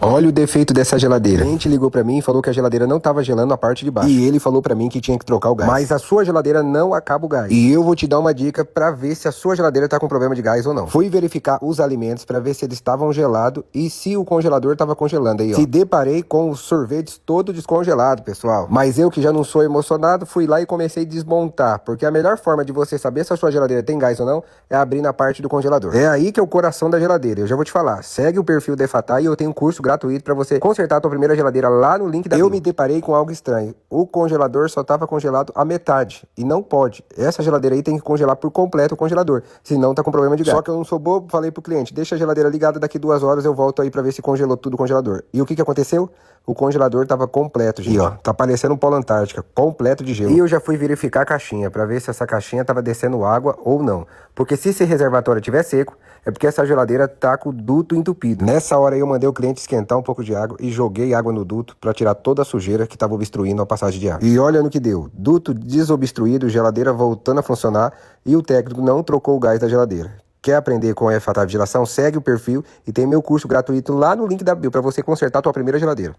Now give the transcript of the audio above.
Olha o defeito dessa geladeira. O cliente ligou pra mim e falou que a geladeira não tava gelando a parte de baixo. E ele falou pra mim que tinha que trocar o gás. Mas a sua geladeira não acaba o gás. E eu vou te dar uma dica pra ver se a sua geladeira tá com problema de gás ou não. Fui verificar os alimentos pra ver se eles estavam gelados e se o congelador tava congelando aí, ó. Se deparei com os sorvetes todo descongelado, pessoal. Mas eu que já não sou emocionado, fui lá e comecei a desmontar. Porque a melhor forma de você saber se a sua geladeira tem gás ou não é abrir na parte do congelador. É aí que é o coração da geladeira. Eu já vou te falar. Segue o perfil Defatai e eu tenho um curso gratuito pra você consertar a tua primeira geladeira lá no link da bio. Eu me deparei com algo estranho. O congelador só tava congelado a metade. E não pode. Essa geladeira aí tem que congelar por completo o congelador. Senão tá com problema de gás. Só que eu não sou bobo, falei pro cliente, deixa a geladeira ligada, daqui 2 horas eu volto aí pra ver se congelou tudo o congelador. E o que aconteceu? O congelador tava completo, gente. E ó, tá parecendo um Polo Antártica, completo de gelo. E eu já fui verificar a caixinha, pra ver se essa caixinha tava descendo água ou não. Porque se esse reservatório tiver seco, é porque essa geladeira tá com o duto entupido. Nessa hora aí eu mandei o cliente esquentar um pouco de água e joguei água no duto pra tirar toda a sujeira que tava obstruindo a passagem de água. E olha no que deu. Duto desobstruído, geladeira voltando a funcionar e o técnico não trocou o gás da geladeira. Quer aprender com a Defatai Vigilação? Segue o perfil e tem meu curso gratuito lá no link da bio pra você consertar a tua primeira geladeira.